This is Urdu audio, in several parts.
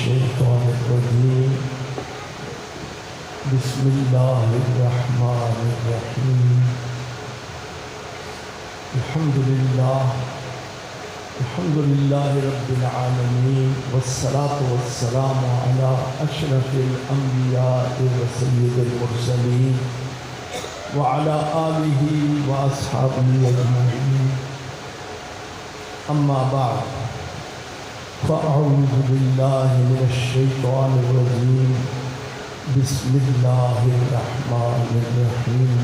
الشيطان الرجيم بسم الله الرحمن الرحيم الحمد لله رب العالمين والصلاة والسلام على أشرف الأنبياء وسيد المرسلين وعلى آله وأصحابه أجمعين أما بعد فأعوذ بالله من الشيطان الرجيم بسم الله الرحمن الرحيم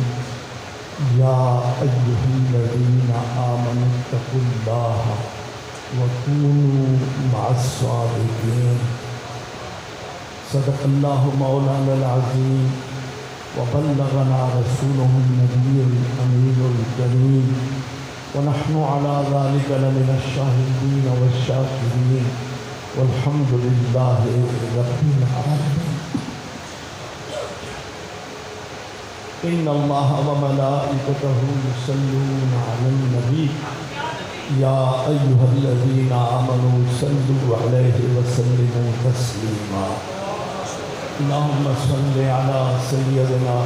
يا أيها الذين آمنوا اتقوا الله وكونوا مع الصادقين صدق الله مولانا العظيم وبلغنا رسوله النبي الأمين الكريم ونحن على ذلك لمن الشاهدين والشاكرين والحمد لله رب العالمين إن الله وملائكته يصلون على النبي يا أيها الذين آمنوا صلوا عليه وسلموا تسليما اللهم صل على سيدنا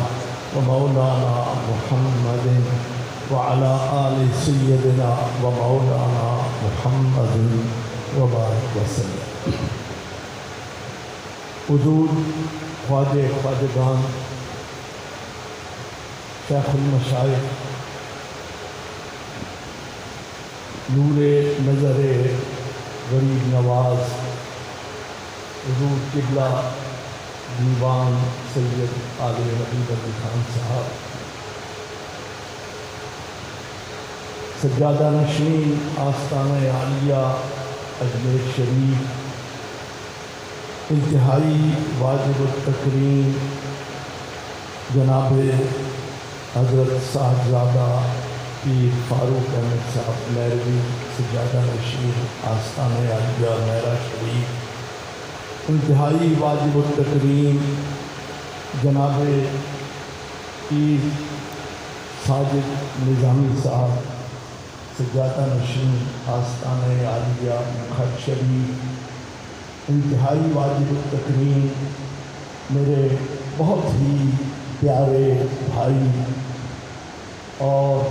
ومولانا محمد وعلى آل سيدنا ومولانا محمد وبارك وسلم حضور خواجہ خواجگان شیخ المشائخ نور نظر غریب نواز حضور قبلہ دیوان سید عالم حبیب علی خان صاحب سجادہ نشین آستانہ عالیہ اجمیر شریف انتہائی واجب التکریم جناب حضرت صاحبزادہ پیر فاروق احمد صاحب میروی سجادہ نشین آستانہ عالیہ میرا شریف انتہائی واجب التکریم جناب پیر ساجد نظامی صاحب سجادہ نشین آستانہ عالیہ مکھر شریف انتہائی واجب التکریم میرے بہت ہی پیارے بھائی اور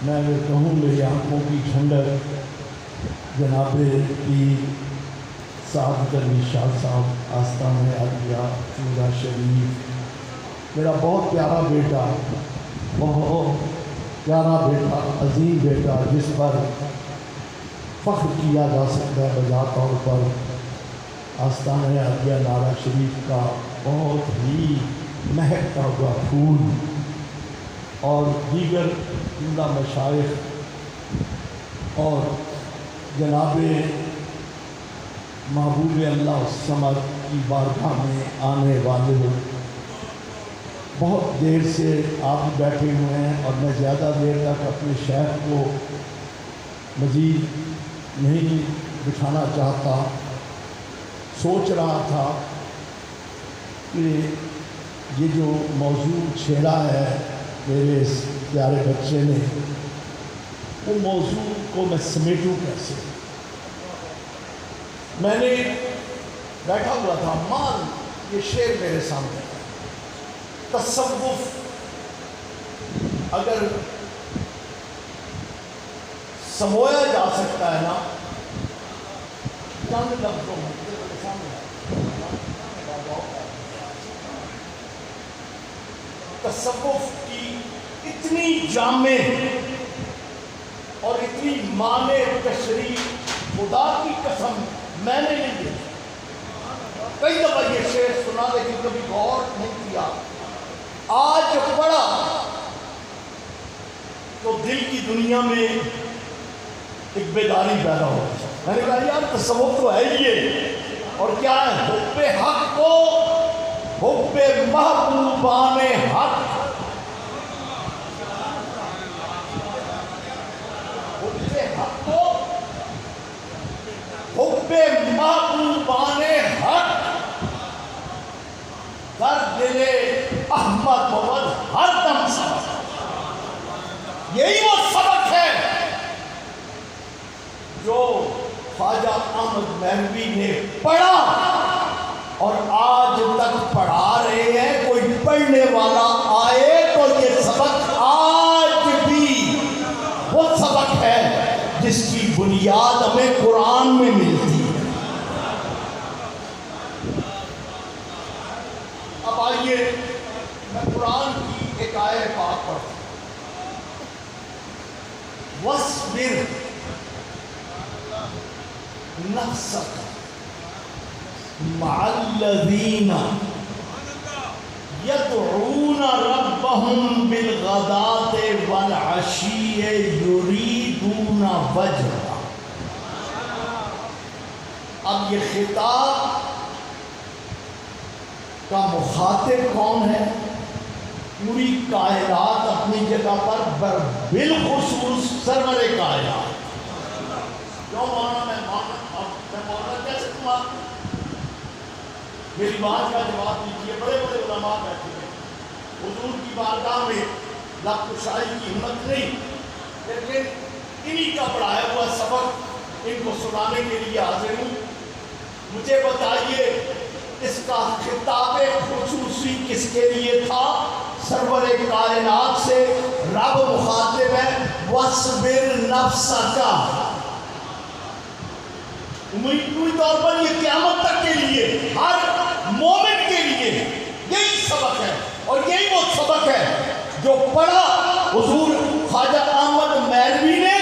میں یہ کہوں میری آنکھوں کی ٹھنڈک جناب پیر سعادت علی شاہ صاحب آستانہ عالیہ چورا شریف میرا بہت پیارا بیٹا بہت پیارا بیٹا عظیم بیٹا جس پر فخر کیا جا سکتا ہے بجا طور پر آستانہ عالیہ نعرہ شریف کا بہت ہی مہکتا ہوا پھول اور دیگر زندہ مشائخ اور جناب محبوب اللہ الصمد کی بارگاہ میں آنے والے بہت دیر سے آپ بیٹھے ہوئے ہیں اور میں زیادہ دیر تک اپنے شیخ کو مزید نہیں بٹھانا چاہتا سوچ رہا تھا کہ یہ جو موضوع چھیڑا ہے میرے اس پیارے بچے نے وہ موضوع کو میں سمیٹوں کیسے میں نے بیٹھا ہوا تھا مان یہ شعر میرے سامنے تصوف اگر سمویا جا سکتا ہے نا چند لفظوں میں تصوف کی اتنی جامع اور اتنی معنی تشریح خدا کی قسم میں نے نہیں دی کئی دفعہ یہ شعر سنا لیکن کبھی غور نہیں کیا آج پڑھا تو دل کی دنیا میں ایک بیداری پیدا ہو میں نے کہا یار تصوف تو ہے یہ اور کیا ہے حب حق کو حب محبوبان حق حب حق کو حب محبوبان حق در دل احمد بود ہر دم سبق یہی وہ سبق ہے جو خواجہ احمد مہروی نے پڑھا اور آج تک پڑھا رہے ہیں. کوئی پڑھنے والا آئے تو یہ سبق آج بھی وہ سبق ہے جس کی بنیاد ہمیں قرآن میں ملتی ہے. اب آئیے میں قرآن کی ایک آیت پاک پڑھتا ہوں. وَاصْبِرْ نَفْسَكَ مَعَ الَّذِينَ يَدْعُونَ رَبَّهُمْ بِالْغَدَاةِ وَالْعَشِيِّ يُرِيدُونَ وَجْهَهُ. اب یہ خطاب کا مخاطب کون ہے؟ پوری کائنات اپنی جگہ پر بالخصوص سرور کائنات. کیوں مولانا میں مولانا کیسے تمہا میری بات کا جواب دیجیے. بڑے بڑے علماء بیٹھے ہیں, حضور کی بارگاہ میں لب کشائی کی ہمت نہیں, لیکن انہی کا پڑھایا ہوا سبق ان کو سنانے کے لیے حاضر ہوں. مجھے بتائیے اس کا خطاب خصوصی کس کے لیے تھا؟ سرور کائنات سے رب مخاطب ہے. وَاصْبِرْ نَفْسَكَ. عمومی طور پر یہ قیامت تک کے لیے, ہر مومن کے لیے یہی سبق ہے, اور یہی وہ سبق ہے جو پڑھا حضور خواجہ احمد مہروی نے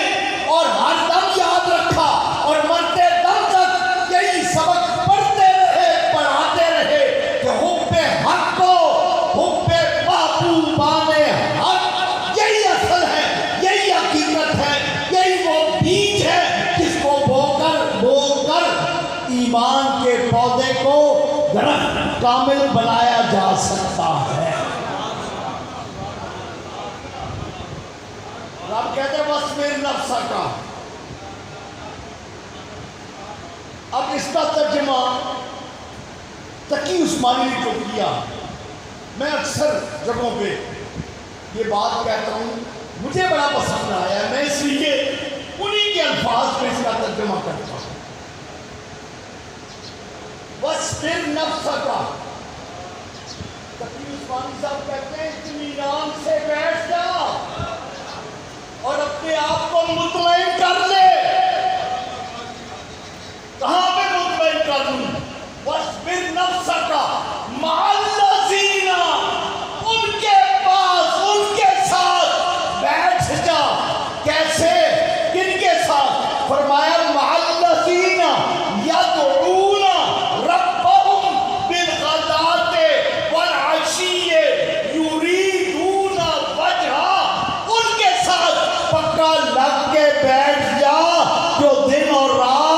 اور ہر دم یاد رکھا, اور مرتے دم تک یہی سبق پڑھتے رہے, پڑھاتے رہے کہ حب حق کو, حب محبوبان حق, یہی اصل ہے, یہی حقیقت ہے, یہی وہ بیج ہے جس کو بو کر ایمان کے پودے کو درخت کامل بنایا جا سکتا ہے. رب کہتے ہیں وَاصْبِرْ نَفْسَكَ. اب اس کا ترجمہ تقی عثمانی نے جو کیا, میں اکثر جگہوں پہ یہ بات کہتا ہوں, مجھے بڑا پسند آیا ہے, میں اس لیے انہی کے الفاظ میں اس کا ترجمہ کرتا ہوں. وَاصْبِرْ نَفْسَكَ. تقی عثمانی صاحب کہتے ہیں اطمینان سے بیٹھ جا اور اپنے آپ کو مطمئن کر لے. کہاں پہ مطمئن کر لوں؟ وَاصْبِرْ نَفْسَكَ مَعَ الَّذِينَ. ان کے پاس, ان کے ساتھ بیٹھ جا. کیسے, کن کے ساتھ؟ فرمایا مَعَ الَّذِينَ يَدْعُونَ رَبَّهُمْ بِالْغَدَاةِ وَالْعَشِيِّ يُرِيدُونَ وَجْهَهُ. ان کے ساتھ پکا لگ کے بیٹھ جا جو دن اور رات